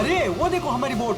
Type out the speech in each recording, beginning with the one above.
अरे वो देखो हमारी बोट।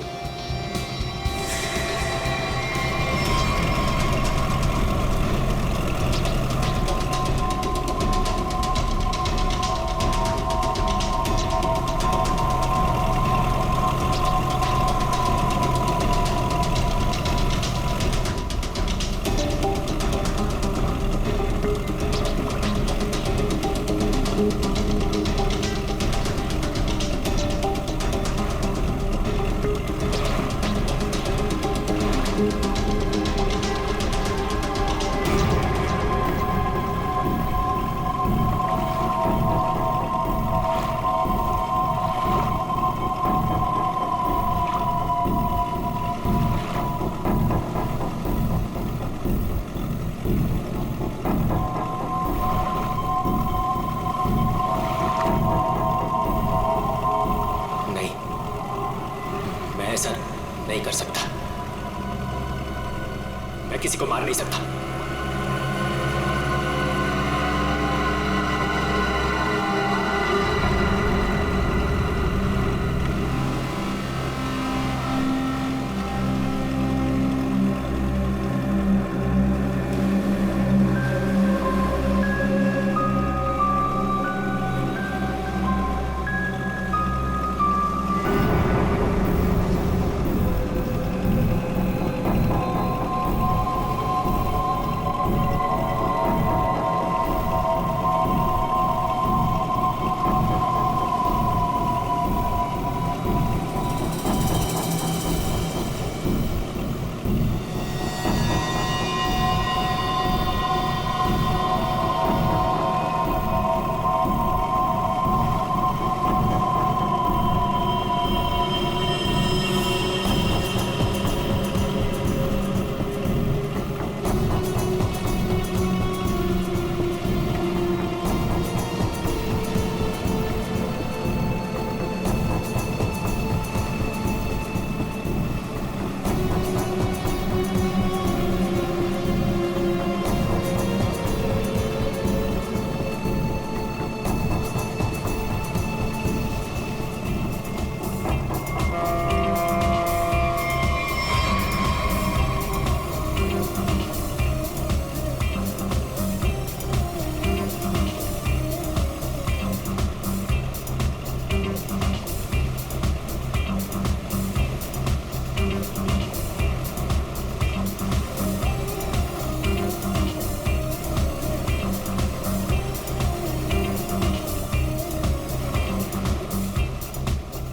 नहीं कर सकता। मैं किसी को मार नहीं सकता।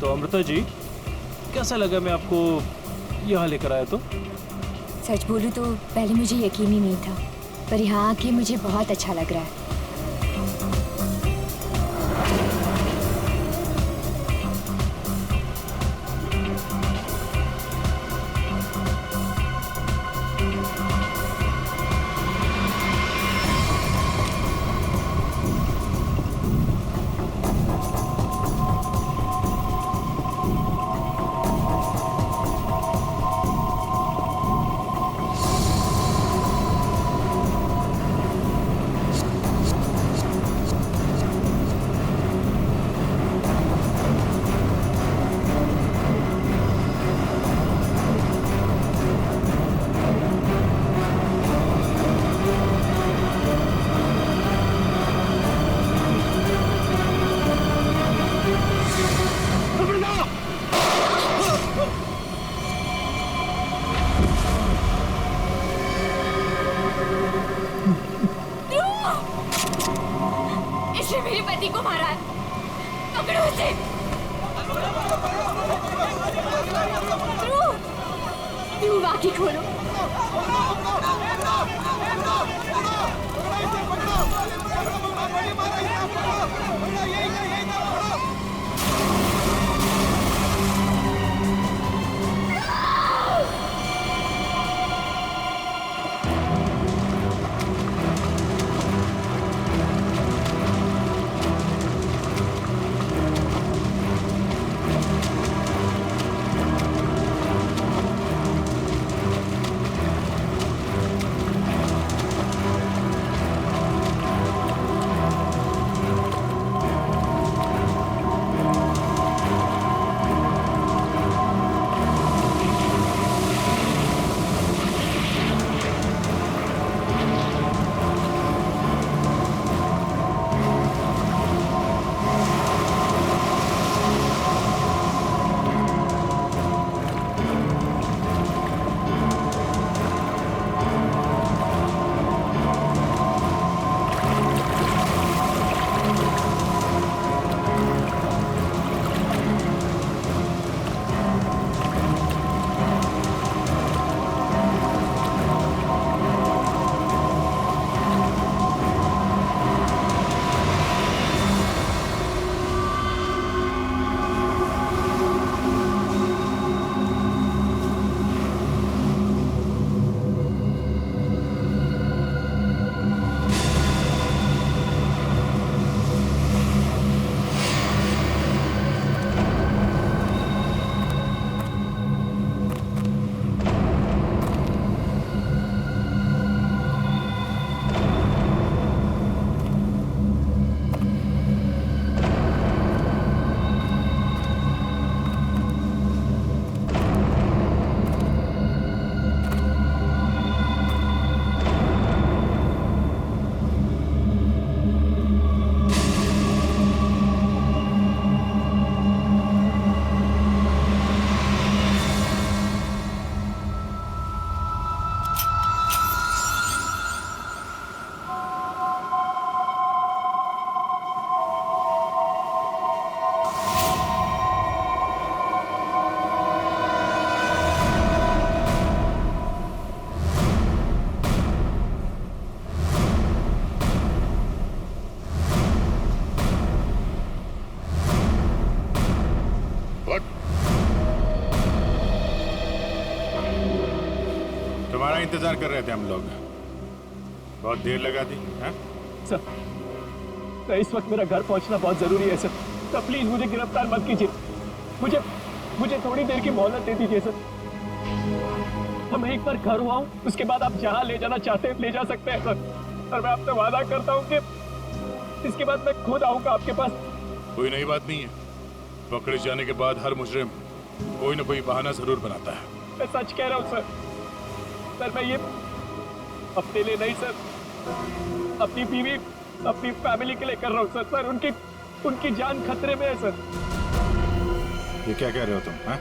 अमृता जी, कैसा लगा मैं आपको यहाँ लेकर आया तो? सच बोलूं तो पहले मुझे यकीन ही नहीं था, पर यहाँ आके मुझे बहुत अच्छा लग रहा है। मेरे पति को मारा है, पकड़ो उसे। ध्रुव, आंखें खोलो। कहाँ इंतजार कर रहे थे हम लोग? बहुत देर लगा दी है? सर इस वक्त मेरा घर पहुंचना बहुत जरूरी है सर। तो प्लीज मुझे गिरफ्तार मत कीजिए। मुझे थोड़ी देर की मोहलत दे दीजिए सर। तो मैं एक बार घर हुआ हूँ, उसके बाद आप जहाँ ले जाना चाहते हैं ले जा सकते हैं सर। और मैं आपसे वादा करता हूँ कि इसके बाद मैं खुद आऊँगा आपके पास। कोई नई बात नहीं है। पकड़े जाने के बाद हर मुजरिम कोई ना कोई बहाना जरूर बनाता है। मैं सच कह रहा हूँ सर। सर मैं ये अपने लिए नहीं सर, अपनी बीवी अपनी फैमिली के लिए कर रहा हूँ सर। सर उनकी जान खतरे में है सर। ये क्या कह रहे हो तुम? हैं?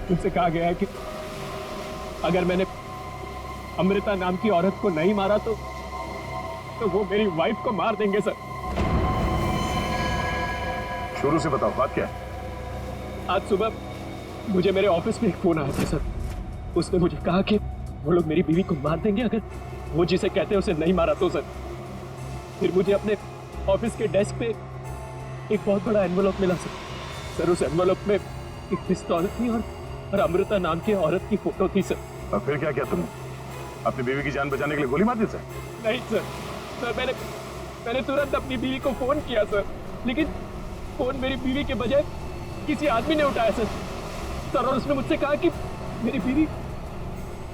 तुमसे कहा गया है कि अगर मैंने अमृता नाम की औरत को नहीं मारा तो वो मेरी वाइफ को मार देंगे सर। शुरू से बताओ, बात क्या है? आज सुबह मुझे मेरे ऑफिस में एक फोन आया था सर। उसने मुझे कहा कि वो लोग मेरी बीवी को मार देंगे अगर वो जिसे कहते हैं उसे नहीं मारा तो सर। फिर मुझे अपने ऑफिस के डेस्क पे एक बहुत बड़ा एनवेलप मिला सर। सर उस एनवेलप में एक पिस्तौल थी और अमृता नाम की औरत की फोटो थी सर। और फिर क्या किया तुमने? अपनी बीवी की जान बचाने के लिए गोली मार दी सर? नहीं सर मैंने तुरंत अपनी बीवी को फोन किया सर, लेकिन फोन मेरी बीवी के बजाय किसी आदमी ने उठाया सर। और उसने मुझसे कहा कि मेरी बीवी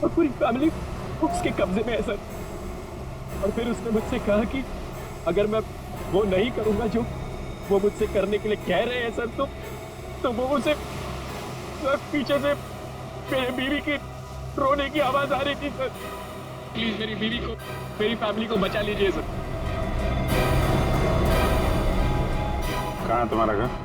और पूरी फैमिली उसके कब्जे में है सर। और फिर उसने मुझसे कहा कि अगर मैं वो नहीं करूंगा जो वो मुझसे करने के लिए कह रहे हैं सर, तो वो उसे पीछे से मेरी बीवी की रोने की आवाज आ रही थी सर। प्लीज मेरी बीवी को, मेरी फैमिली को बचा लीजिए सर। कहाँ है तुम्हारा घर?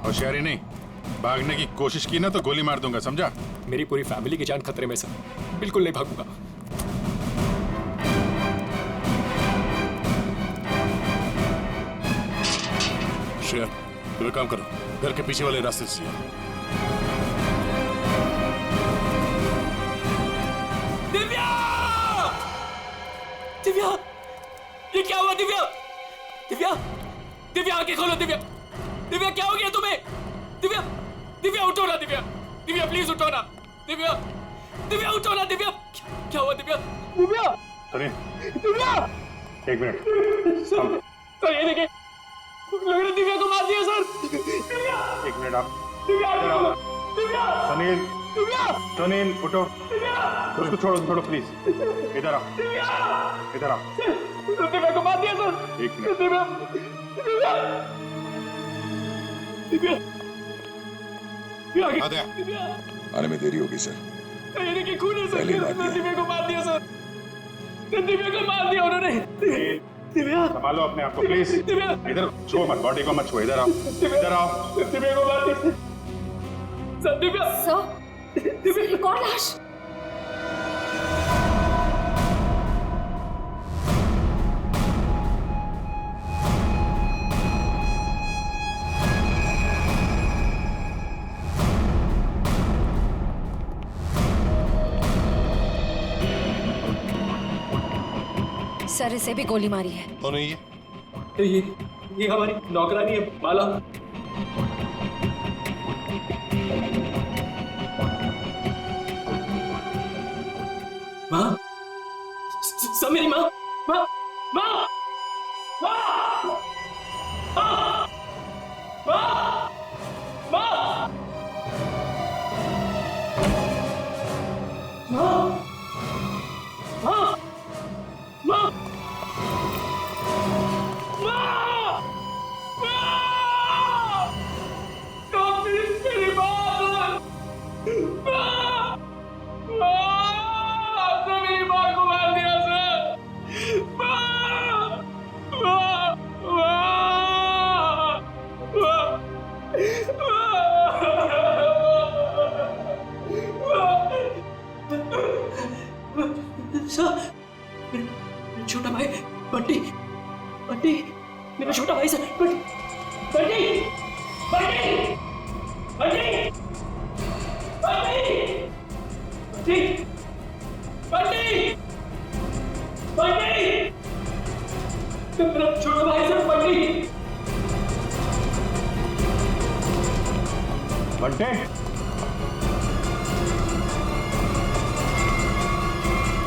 होशियारी नहीं, भागने की कोशिश की ना तो गोली मार दूंगा, समझा? मेरी पूरी फैमिली की जान खतरे में सर। बिल्कुल नहीं भागूंगा। श्रेया, तुम एक काम करो, घर के पीछे वाले रास्ते से जाओ। दिव्या! दिव्या! ये क्या हुआ दिव्या? दिव्या! दिव्या आंखें खोलो दिव्या! दिव्या क्या हो गया तुम्हें? दिव्या! दिव्या उठो ना दिव्या! दिव्या प्लीज उठो ना! दिव्या! दिव्या उठो ना दिव्या! क्या हुआ दिव्या? दिव्या! सुनिए, दिव्या! एक मिनट। सर ये देखिए, लोगों ने दिव्या को मार दिया सर। दिव्या! एक मिनट आप। दिव्या! दिव्या! सुनील, दिव्या! सुनील उठो। दिव्या! उसको छोड़ो प्लीज। इधर आओ, इधर आओ। दिव्या को मार दिया सर। एक मिनट। दिव्या! दिव्या! दिव्या! आ गया। दिव्या! आने में देरी होगी सर। ये देखिए खून है सर। पहले मार दिया। दिव्या को मार दिया सर। दिव्या को मार दिया उन्होंने। दिव्या! संभालो अपने आप को प्लीज। दिव्या! इधर छुओ मत, बॉडी को मत छुओ। इधर आओ, इधर आओ। दिव्या को मार दिया सर। दिव्या! सर एक और लाश। सर इसे भी गोली मारी है। कौन है ये? ये हमारी नौकरानी है माला। माँ, सब मेरी माँ, माँ, माँ, माँ, माँ, माँ, माँ, माँ, माँ, माँ, छोटा भाई बंटी, बंटी मेरा छोटा भाई सर। बंटी, बंटी, बंटी, बंटी, बंटी, बंटी, बंटी, मेरा छोटा भाई सर। बंटी, बंटे,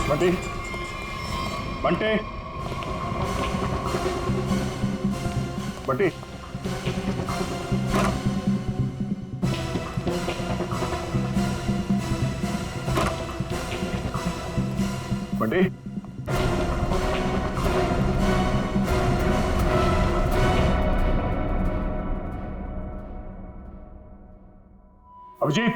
बंटे, बंटे, बंटे, बंटे, अभिजीत,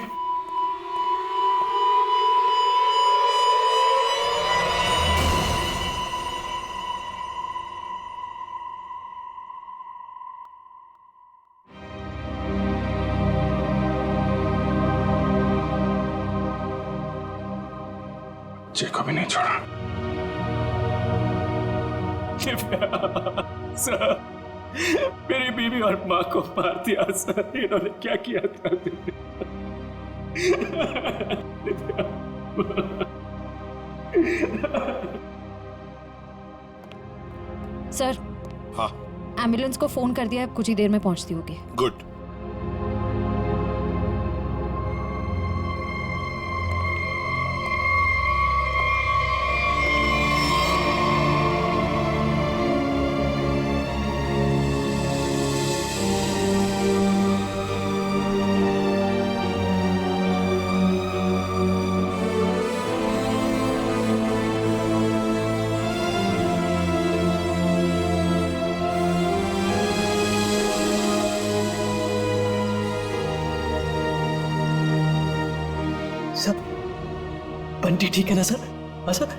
जे को भी नहीं छोड़ा। सर, मेरी बीवी और माँ को मार दिया सर। इन्होंने क्या किया था? सर, हाँ, एम्बुलेंस को फोन कर दिया, अब कुछ ही देर में पहुंचती होगी। गुड। सर, बंटी ठीक है ना सर? हाँ सर?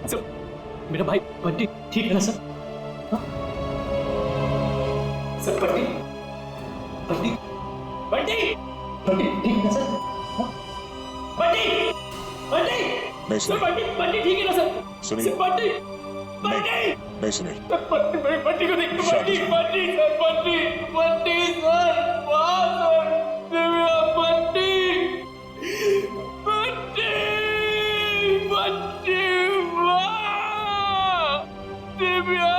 सर, मेरा भाई बंटी ठीक है ना सर? हाँ? सर, बंटी, बंटी, बंटी, बंटी ठीक है ना सर? हाँ? बंटी, बंटी, नहीं सर, बंटी, बंटी ठीक है ना सर? सुनिए। सर, बंटी, बंटी, नहीं सुनील, सर, बंटी, मेरी बंटी को देखो, बंटी, बंटी, सर, बंटी, बंटी, सर, वाह सर, दिव्या, बंटी, बंटी, बंटी, वाह, दिव्या,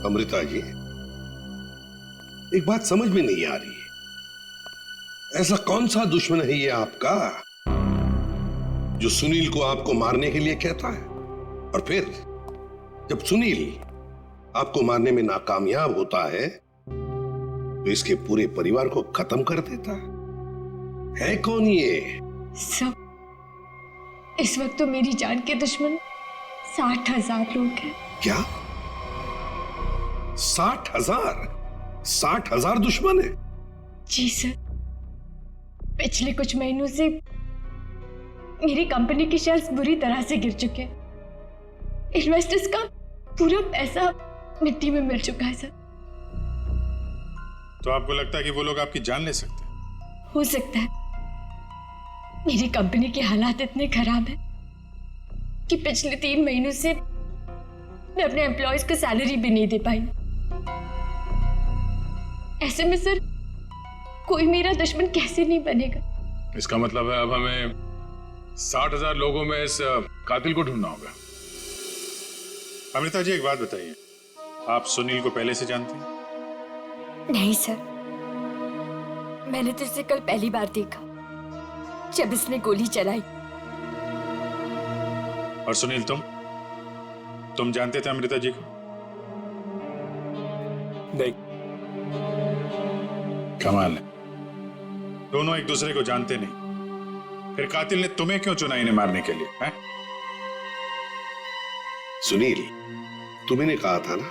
अमृता जी, एक बात समझ में नहीं आ रही। ऐसा कौन सा दुश्मन है ये आपका जो सुनील को आपको मारने के लिए कहता है, और फिर जब सुनील आपको मारने में नाकामयाब होता है तो इसके पूरे परिवार को खत्म कर देता है कौन ये? सब, इस वक्त तो मेरी जान के दुश्मन 60,000 लोग हैं। क्या 60,000? 60,000 दुश्मन है? जी सर, पिछले कुछ महीनों से मेरी कंपनी के शेयर्स बुरी तरह से गिर चुके हैं। इन्वेस्टर्स का पूरा पैसा मिट्टी में मिल चुका है सर। तो आपको लगता है कि वो लोग आपकी जान ले सकते हैं? हो सकता है। मेरी कंपनी के हालात इतने खराब हैं कि पिछले 3 महीनों से मैं अपने एम्प्लॉयज को सैलरी भी नहीं दे पाई। ऐसे में सर कोई मेरा दुश्मन कैसे नहीं बनेगा? इसका मतलब है अब हमें 60,000 लोगों में इस कातिल को ढूंढना होगा। अमृता जी, एक बात बताइए, आप सुनील को पहले से जानते हैं? नहीं सर, मैंने तो इसे कल पहली बार देखा जब इसने गोली चलाई। और सुनील, तुम जानते थे अमृता जी को? नहीं। कमाल है, दोनों एक दूसरे को जानते नहीं, फिर कातिल ने तुम्हें क्यों चुना इन्हें मारने के लिए? हैं? सुनील, तुमने कहा था ना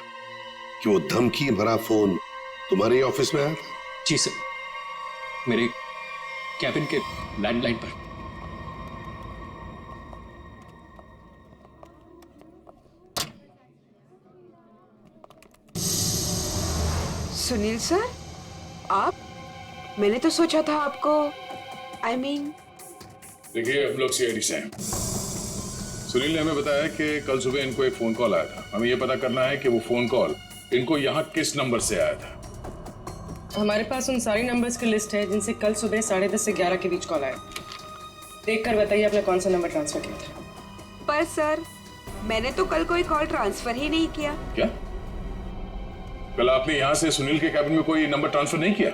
कि वो धमकी भरा फोन तुम्हारे ऑफिस में आया था? जी सर, मेरे कैबिन के लैंडलाइन पर। सुनील सर, आप? मैंने तो सोचा था आपको देखिए, हम लोग सीआईडी से हैं। सुनील ने हमें बताया कि कल सुबह इनको एक फोन कॉल आया था। हमें यह पता करना है कि वो फोन कॉल इनको यहाँ किस नंबर से आया था? हमारे पास उन सारी नंबर्स की लिस्ट है जिनसे कल सुबह 10:30 से 11 के बीच कॉल आया। देखकर बताइए आपने कौन सा नंबर ट्रांसफर किया था। पर सर, मैंने तो कल कोई कॉल ट्रांसफर ही नहीं किया। क्या कल आपने यहाँ से सुनील के कैबिन में कोई नंबर ट्रांसफर नहीं किया?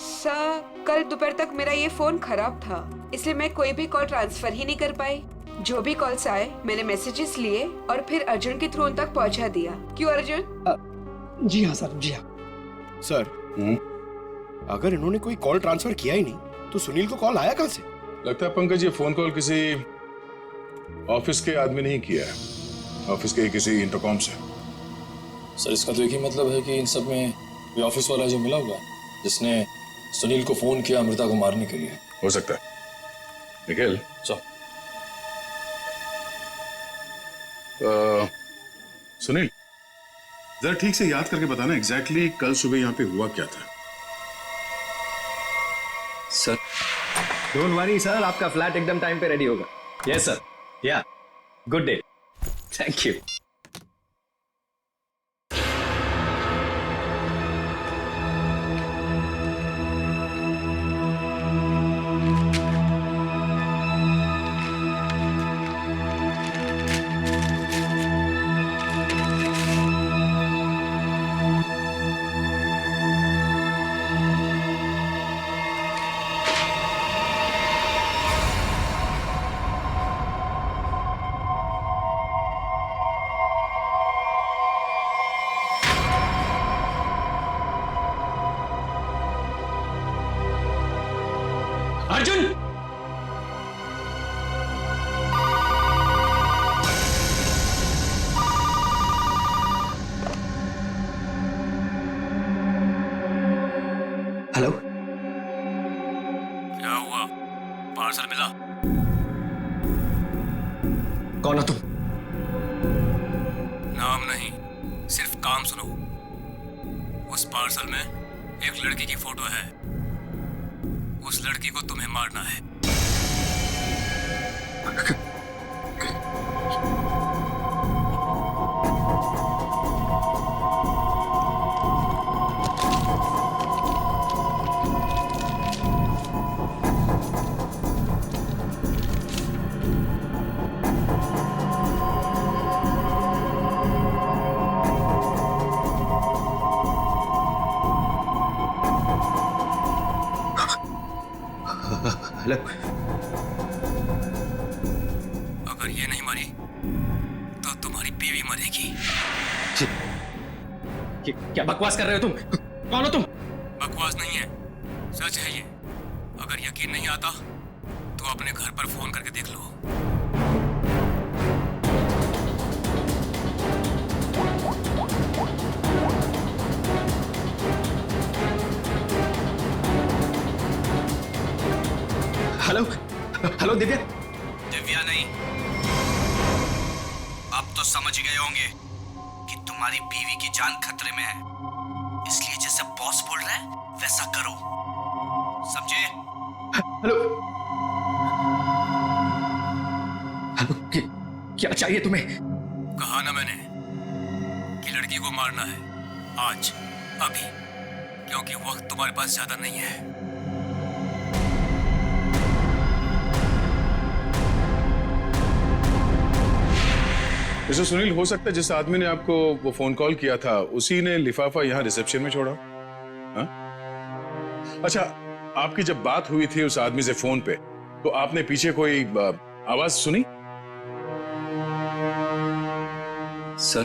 सर, कल दोपहर तक मेरा ये फोन खराब था, इसलिए मैं कोई भी कॉल ट्रांसफर ही नहीं कर पाई। जो भी कॉल्स आए मैंने मैसेजेस लिए और फिर अर्जुन के थ्रू उन तक पहुंचा दिया। क्यों अर्जुन? जी हाँ सर, जी हाँ सर। अगर इन्होंने कोई कॉल ट्रांसफर किया ही नहीं तो सुनील को कॉल आया कहाँ से? लगता है पंकज ये फोन कॉल किसी ऑफिस के आदमी ने ही किया है, ऑफिस के किसी इंटरकॉम से। सर इसका तो एक ही मतलब है कि इन सब में कोई ऑफिस वाला जो मिला होगा जिसने सुनील को फोन किया अमृता को मारने के लिए। हो सकता है। निखिल सर सुनील जरा ठीक से याद करके बताना एग्जैक्टली कल सुबह यहाँ पे हुआ क्या था? सर डोंट वरी सर, आपका फ्लैट एकदम टाइम पे रेडी होगा। यस सर, या good day, thank you. Arjun! Hello, क्या हुआ? पार्सल मिला? कौन हो तुम? नाम नहीं, सिर्फ काम सुनो। उस पार्सल में एक लड़की की फोटो है। उस लड़की को तुम्हें मारना है। हेलो, अगर ये नहीं मरी तो तुम्हारी बीवी मरेगी। क्या बकवास कर रहे हो तुम? कौन हो तुम? बकवास नहीं है, सच है ये। अगर यकीन नहीं आता तो अपने घर पर फोन करके देख लो। Hello, hello Divya. दिव्या नहीं, अब तो समझ गए होंगे कि तुम्हारी बीवी की जान खतरे में है, इसलिए जैसे बॉस बोल रहा है वैसा करो, समझे? हेलो, हेलो, क्या चाहिए तुम्हें? कहा ना मैंने कि लड़की को मारना है, आज, अभी, क्योंकि वक्त तुम्हारे पास ज्यादा नहीं है। मिस्टर सुनील, हो सकता है जिस आदमी ने आपको वो फोन कॉल किया था उसी ने लिफाफा यहाँ रिसेप्शन में छोड़ा। हा? अच्छा, आपकी जब बात हुई थी उस आदमी से फोन पे तो आपने पीछे कोई आवाज सुनी? सर,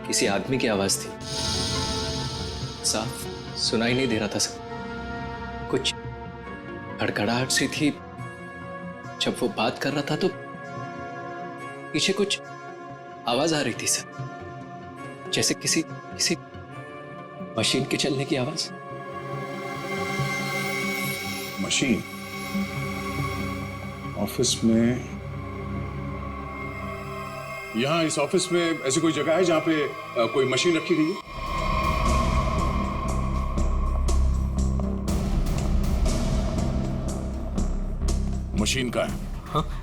किसी आदमी की आवाज थी, साफ सुनाई नहीं दे रहा था सर। कुछ हड़खड़ाहट सी थी। जब वो बात कर रहा था तो पीछे कुछ आवाज आ रही थी सर, जैसे किसी मशीन के चलने की आवाज। मशीन? ऑफिस में? यहाँ इस ऑफिस में ऐसी कोई जगह है जहां पे कोई मशीन रखी गई है? मशीन का है? हाँ?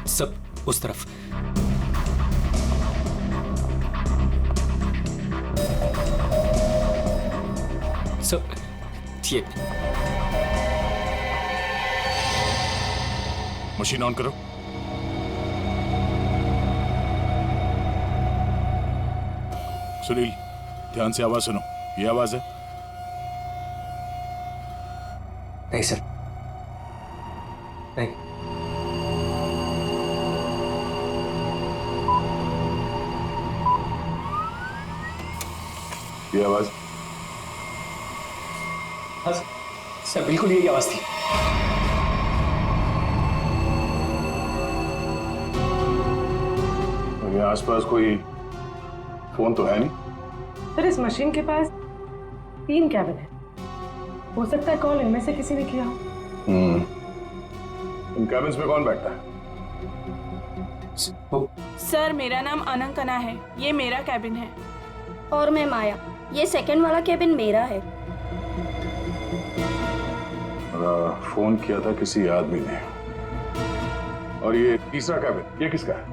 सब उस तरफ। सो ये मशीन ऑन करो। सुनील, ध्यान से आवाज सुनो। ये आवाज है? नहीं सर, नहीं। ये आवाज? हाँ सर, बिल्कुल यही आवाज थी। और ये आसपास कोई फोन तो है नहीं? सर इस मशीन के पास 3 कैबिन है, हो सकता है कॉल इनमें से किसी ने किया हो। इन कैबिन्स में कौन बैठता है? सर मेरा नाम अनंकना है, ये मेरा कैबिन है। और मैं माया, ये सेकंड वाला कैबिन मेरा है। फोन किया था किसी आदमी ने। और ये तीसरा कैबिन, ये किसका है?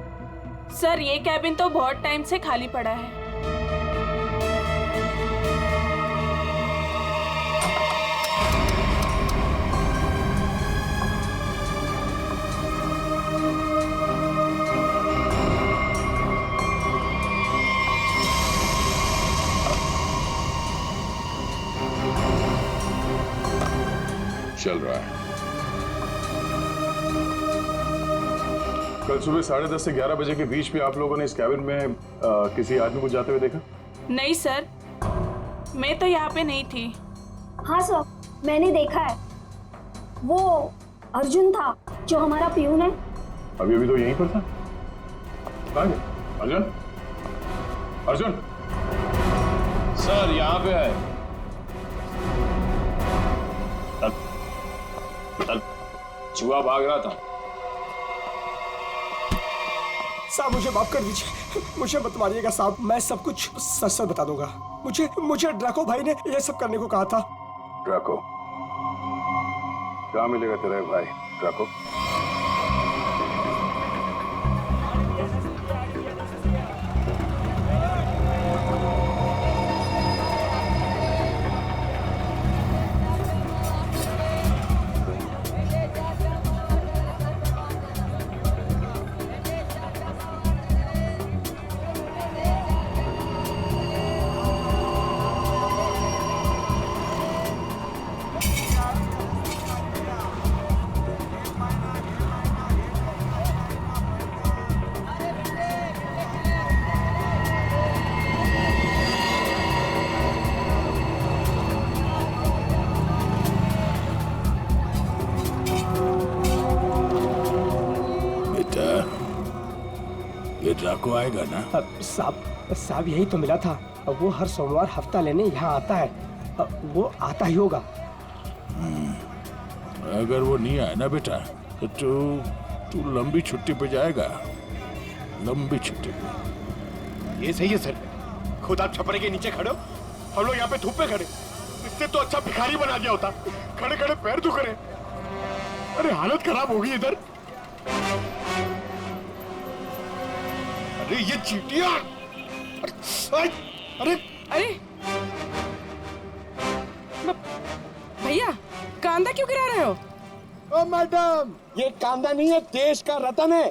सर ये कैबिन तो बहुत टाइम से खाली पड़ा है। चल रहा है। कल सुबह 10:30 से 11 बजे के बीच में आप लोगों ने इस कैबिन में किसी आदमी को जाते हुए देखा? नहीं सर, मैं तो यहाँ पे नहीं थी। हाँ सर, मैंने देखा है। वो अर्जुन था जो हमारा पियून है। अभी तो यहीं पर था। कहाँ गया? अर्जुन? अर्जुन? सर यहाँ पे है। चूहा भाग रहा था। साहब मुझे माफ कर दीजिए, मुझे मत मारिएगा साहब, मैं सब कुछ सच सच बता दूंगा। मुझे ड्रैको भाई ने ये सब करने को कहा था। ड्रैको? कहाँ मिलेगा तेरा भाई ड्रैको? ड्रैको आएगा ना? साहब यही तो मिला था। वो हर सोमवार हफ्ता लेने यहाँ आता है। वो आता ही होगा। अगर वो नहीं आया ना बेटा तो तू लंबी छुट्टी पे जाएगा। लंबी छुट्टी पे। ये सही है सर। खुद आप छपरे के नीचे खड़े हो, हम लोग यहाँ पे धूप में खड़े। इससे तो अच्छा भिखारी बना दिया होता। खड़े खड़े पैर दुख रहे। अरे हालत खराब हो गई इधर। अरे ये चीटियां! अरे भैया कांदा क्यों गिरा रहे हो? ओ मैडम, ये कांदा नहीं है, देश का रतन है।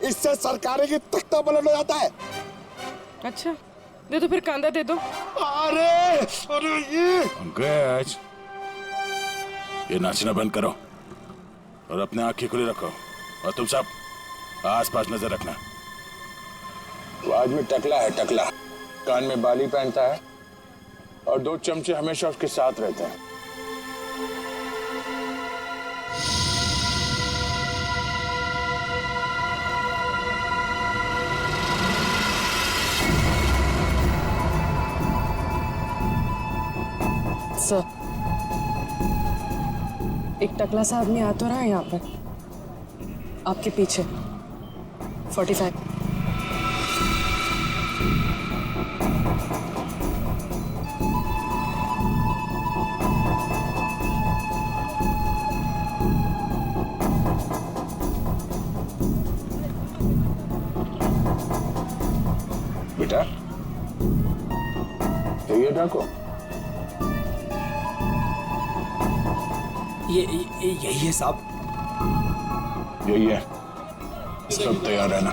इससे सरकारें की तख्ता पलट हो जाता है। अच्छा दे दो फिर, कांदा दे दो। अरे ये अंकज, ये नाचना बंद करो और अपने आंखें खुली रखो। और तुम सब आसपास नजर रखना। वो आदमी टकला है, टकला। कान में बाली पहनता है और 2 चमचे हमेशा उसके साथ रहते हैं। सर एक टकला सा आदमी आ तो रहा है यहाँ पर, आपके पीछे 45। बेटा, ये ड्रैको? यही है साहब। यही है, सब तैयार रहना।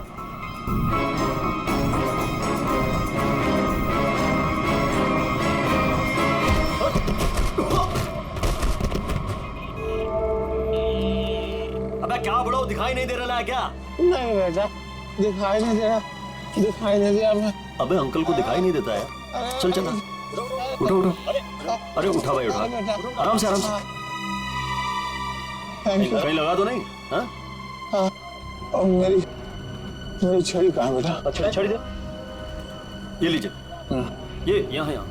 अबे क्या बड़ो, दिखाई नहीं दे रहा है क्या? नहीं बेटा, दिखाई नहीं दे रहा, दिखाई नहीं दिया मैं। अबे अंकल को दिखाई नहीं देता है। चल चल उठो उठो। अरे उठा भाई उठा, आराम से आराम से। कहीं लगा तो नहीं? हाँ और मेरी छड़ी कहाँ बेटा? अच्छा छड़ी दे, ये लीजिए। ये यहाँ यहाँ।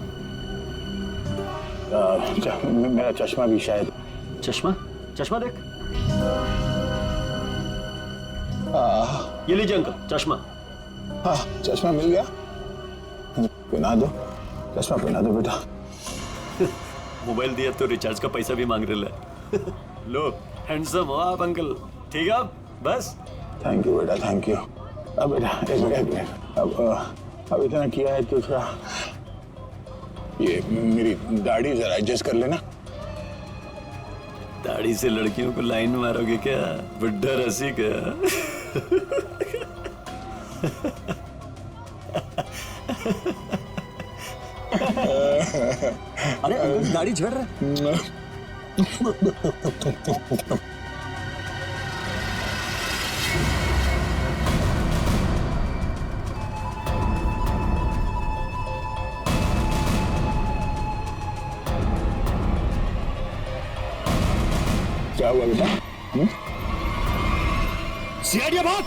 मेरा चश्मा भी शायद। चश्मा? चश्मा देख। ये लीजिए अंकल चश्मा। हाँ चश्मा मिल गया, पहना दो, चश्मा पहना दो बेटा। मोबाइल दिया तो रिचार्ज का पैसा भी मांग रहे। लो हैंडसम हो आप अंकल। ठीक है बस। थैंक यू बेटा, थैंक यू। अब बेटा एक मिनट, अब इतना किया है तो थोड़ा ये मेरी दाढ़ी जरा एडजस्ट कर लेना। दाढ़ी से लड़कियों को लाइन मारोगे क्या? बुड्ढा रसिक। अरे अंकल दाढ़ी झड़ रहा है। क्या हुआ बेटा? सीआईडी बात।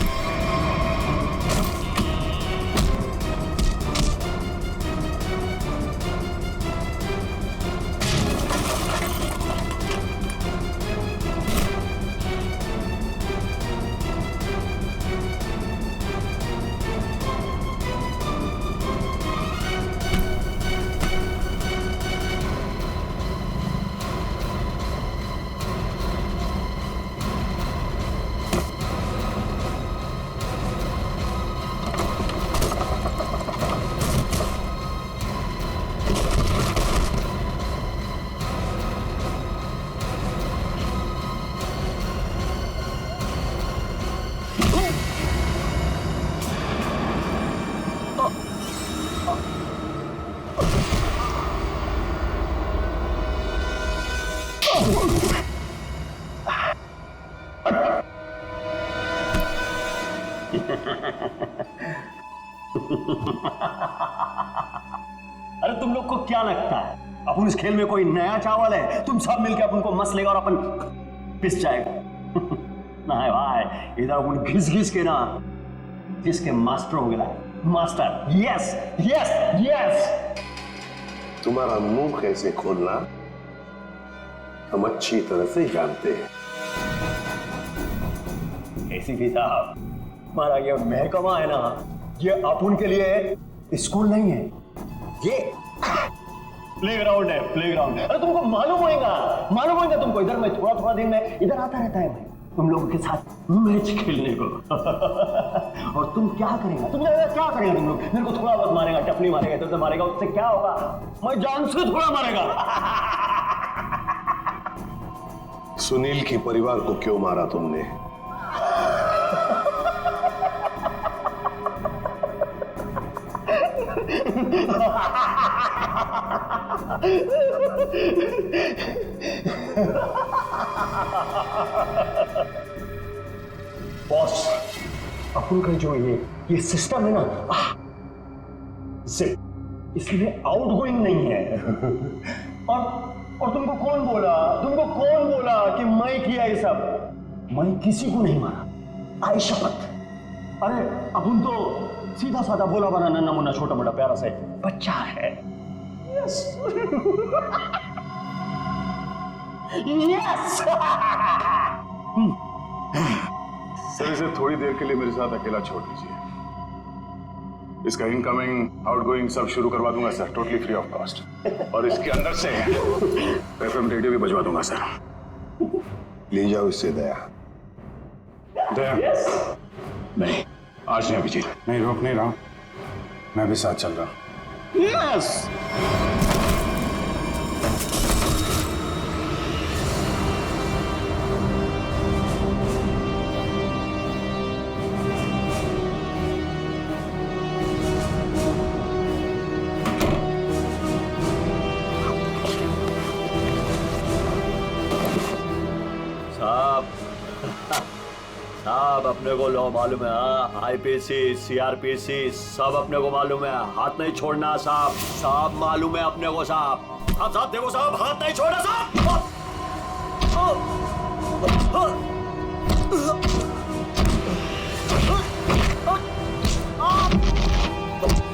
अरे तुम लोग को क्या लगता है अपन इस खेल में कोई नया चावल है? तुम सब मिलकर अपन को मस लेगा और अपन पिस जाएगा। ना है भाई, इधर अपन घिस घिस के ना जिसके मास्टर हो गया। Master, yes yes yes. तुम्हारा मुंह कैसे खोलना हम अच्छी तरह से जानते हैं। एसीपी साहब, हमारा ये महकमा है ना, ये अपन के लिए स्कूल नहीं है, ये प्लेग्राउंड है, प्लेग्राउंड है। अरे तुमको मालूम होगा तुमको। इधर मैं थोड़ा थोड़ा दिन में इधर आता रहता है मैं तुम लोगों के साथ मैच खेलने को। और तुम क्या करेगा? तुम क्या करेगा? तुम लोग मेरे को थोड़ा बहुत मारेगा, टपली मारेगा, इधर से मारेगा, उससे क्या होगा? मैं जान से थोड़ा मारेगा। सुनील के परिवार को क्यों मारा तुमने? बॉस, अपन का जो ये सिस्टम है ना, इसमें आउटगोइंग नहीं है। और तुमको कौन बोला कि मैं किया ये सब? मैं किसी को नहीं मारा, आई शपथ। अरे अपन तो सीधा साधा बोला बना नन्ना मुन्ना छोटा मोटा प्यारा सा बच्चा है। Yes yes. सर इसे थोड़ी देर के लिए मेरे साथ अकेला छोड़ दीजिए। इसका इनकमिंग आउटगोइंग सब शुरू करवा दूंगा sir, totally free of cost. और इसके अंदर से एफएम रेडियो भी बजवा दूंगा सर। ले जाओ इससे दया। नहीं, आज नहीं अभिजीत, नहीं रोक नहीं रहा हूं, मैं भी साथ चल रहा हूं। यस। साहब अपने को लॉ मालूम है, आईपीसी सीआरपीसी सब अपने को मालूम है, हाथ नहीं छोड़ना साहब, साहब मालूम है अपने को साहब। साहब देखो साहब, हाथ नहीं छोड़ना साहब।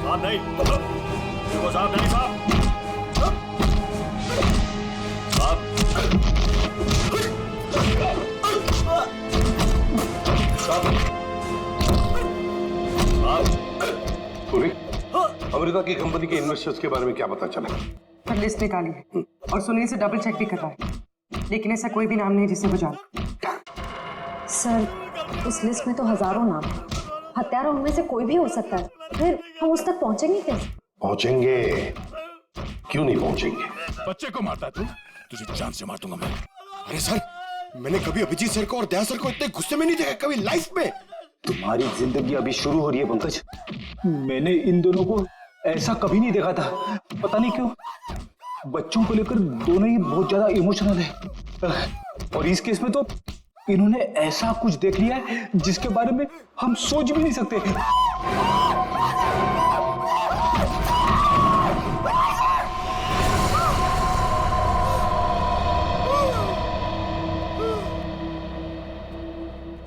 साहब नहीं, देखो साहब नहीं साहब, अमृता की कंपनी के इन्वेस्टर्स के बारे में क्या पता चला? पर लिस्ट निकाली है और सुनील से डबल चेक भी कर रहा है, लेकिन ऐसा कोई भी नाम नहीं जिसे वो जाने। सर उस लिस्ट में तो हजारों नाम हैं। हत्यारा उनमें से कोई भी हो सकता है, फिर हम उस तक पहुंचेंगे कैसे? पहुंचेंगे, क्यों नहीं पहुंचेंगे? बच्चे को मारता तू, तुझे जान से मार दूंगा मैं। अरे सर, मैंने कभी अभिजीत सर को और दया सर को इतने गुस्से में नहीं देखा कभी लाइफ में। तुम्हारी जिंदगी अभी शुरू हो रही है पंकज, मैंने इन दोनों को ऐसा कभी नहीं देखा था। पता नहीं क्यों बच्चों को लेकर दोनों ही बहुत ज्यादा इमोशनल है, और इस केस में तो इन्होंने ऐसा कुछ देख लिया है जिसके बारे में हम सोच भी नहीं सकते।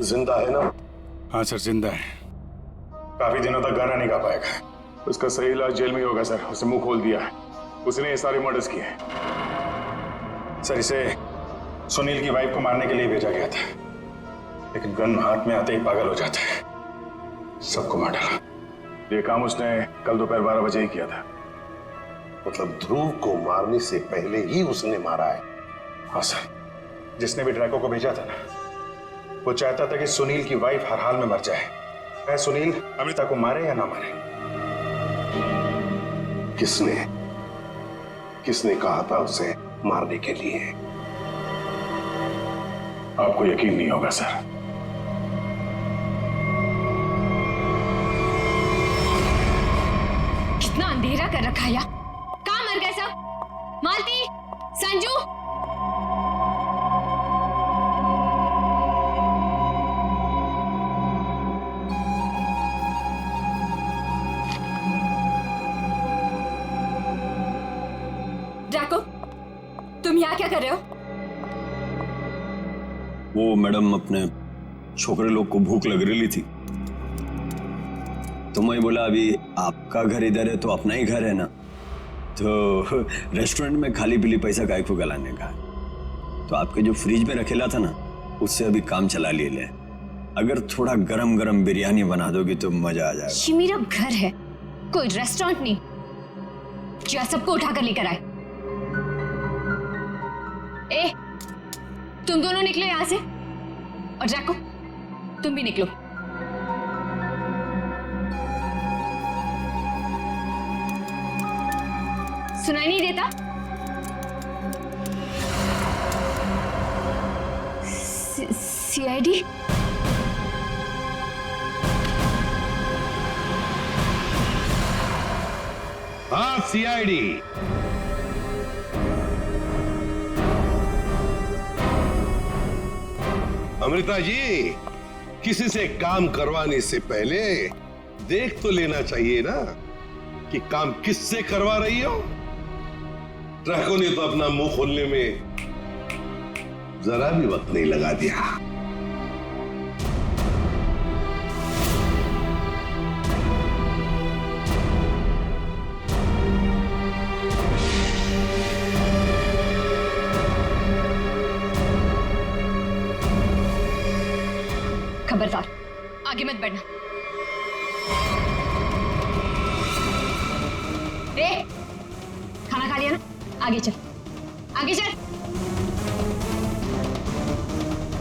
जिंदा है ना? हाँ सर जिंदा है, काफी दिनों तक गाना नहीं गा पाएगा। उसका सही इलाज जेल में ही होगा सर, उसे मुंह खोल दिया है, उसने ये सारे मर्डर्स किए हैं। सर इसे सुनील की वाइफ को मारने के लिए भेजा गया था, लेकिन गन हाथ में आते ही पागल हो जाता है, सबको मार डाला। ये काम उसने कल दोपहर 12 बजे ही किया था। मतलब ध्रुव को मारने से पहले ही उसने मारा है? हाँ सर, जिसने भी ड्रैको को भेजा था ना, वो चाहता था कि सुनील की वाइफ हर हाल में मर जाए, चाहे सुनील अमृता को मारे या ना मारे। किसने कहा था उसे मारने के लिए? आपको यकीन नहीं होगा सर। कितना अंधेरा कर रखा है यार, कहाँ मर गए सब? मालती, संजू, ड्रैको, तुम यहाँ क्या कर रहे हो? वो मैडम अपने छोकरे लोग को भूख लग रही थी, तो मैं बोला अभी आपका घर इधर है तो अपना ही घर है ना, तो रेस्टोरेंट में खाली पीली पैसा काय को गलाने का, तो आपके जो फ्रिज में रखेला था ना उससे अभी काम चला ले। अगर थोड़ा गरम गरम बिरयानी बना दोगी तो मजा आ जाएगा। ये मेरा घर है, कोई रेस्टोरेंट नहीं जो सबको उठाकर लेकर आए। ए, तुम दोनों निकलो यहां से, और जैको तुम भी निकलो। सुनाई नहीं देता? सीआईडी? हाँ सीआईडी। अमृता जी, किसी से काम करवाने से पहले देख तो लेना चाहिए ना कि काम किससे करवा रही हो। ट्रैको ने तो अपना मुंह खोलने में जरा भी वक्त नहीं लगा दिया। खबरदार, आगे मत बढ़ना। ए, खाना खा लिया ना? आगे चल, आगे चल।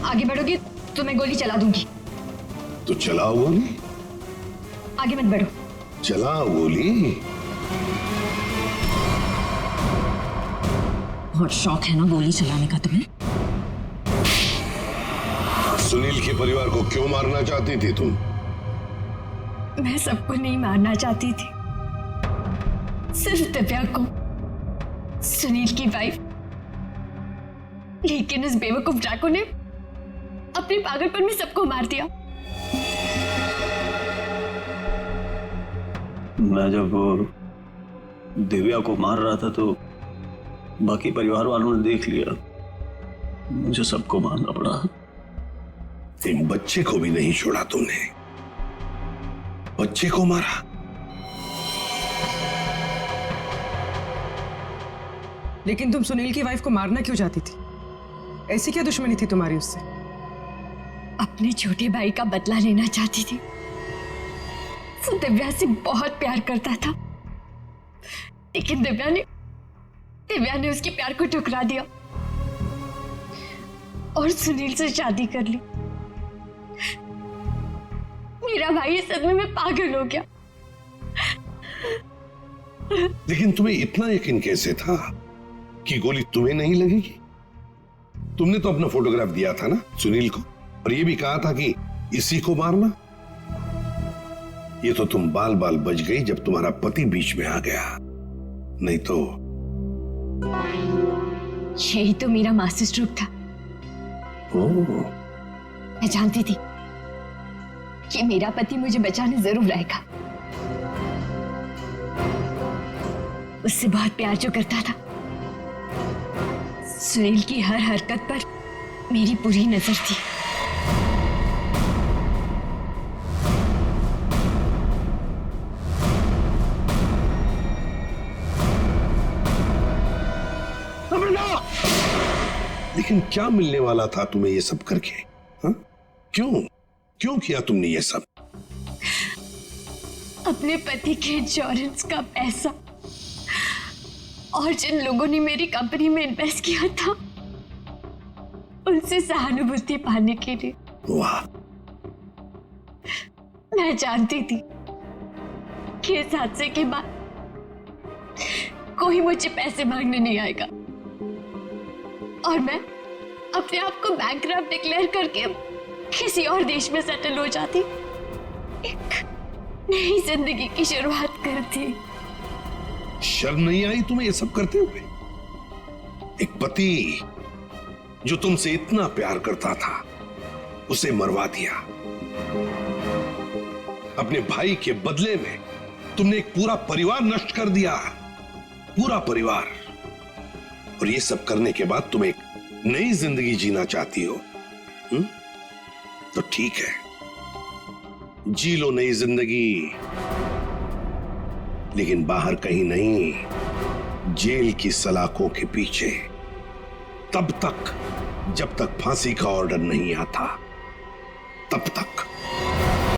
आगे बढ़ोगी तो मैं गोली चला दूंगी। तो चलाओ गोली। आगे मत बढ़ो। चलाओ गोली। बहुत शौक है ना गोली चलाने का तुम्हें? सुनील के परिवार को क्यों मारना चाहती थी तुम? मैं सबको नहीं मारना चाहती थी, सिर्फ दिव्या को, सुनील की वाइफ। लेकिन उस बेवकूफ ड्रैको ने अपने पागलपन में सबको मार दिया। मैं जब दिव्या को मार रहा था तो बाकी परिवार वालों ने देख लिया, मुझे सबको मारना पड़ा। एक बच्चे को भी नहीं छोड़ा तूने, बच्चे को मारा। लेकिन तुम सुनील की वाइफ को मारना क्यों चाहती थी? ऐसी क्या दुश्मनी थी तुम्हारी उससे? अपने छोटे भाई का बदला लेना चाहती थी। वो दिव्या से बहुत प्यार करता था, लेकिन दिव्या ने उसके प्यार को ठुकरा दिया और सुनील से शादी कर ली। मेरा भाई इस सदमे में पागल हो गया। लेकिन तुम्हें इतना यकीन कैसे था कि गोली तुम्हें नहीं लगेगी? तुमने तो अपना फोटोग्राफ दिया था ना सुनील को, और ये भी कहा था कि इसी को मारना। ये तो तुम बाल बाल बच गई जब तुम्हारा पति बीच में आ गया, नहीं तो। यही तो मेरा मास्टर स्ट्रोक था। मैं जानती थी कि मेरा पति मुझे बचाने जरूर आएगा। उससे बहुत प्यार जो करता था। सुनील की हर हरकत पर मेरी पूरी नजर थी। लेकिन क्या मिलने वाला था तुम्हें ये सब करके? हा? क्यों किया तुमने ये सब? अपने पति के इंश्योरेंस का पैसा और जिन लोगों ने मेरी कंपनी में इन्वेस्ट किया था उनसे सहानुभूति पाने के लिए। वाह। मैं जानती थी कि इस हादसे के बाद कोई मुझे पैसे मांगने नहीं आएगा और मैं अपने आप को बैंकरप्ट डिक्लेयर करके किसी और देश में सेटल हो जाती, एक नई जिंदगी की शुरुआत करती। शर्म नहीं आई तुम्हें ये सब करते हुए? एक पति जो तुमसे इतना प्यार करता था उसे मरवा दिया। अपने भाई के बदले में तुमने एक पूरा परिवार नष्ट कर दिया, पूरा परिवार। और ये सब करने के बाद तुम एक नई जिंदगी जीना चाहती हो? तो ठीक है, जी लो नई जिंदगी, लेकिन बाहर कहीं नहीं, जेल की सलाखों के पीछे, तब तक जब तक फांसी का ऑर्डर नहीं आता, तब तक।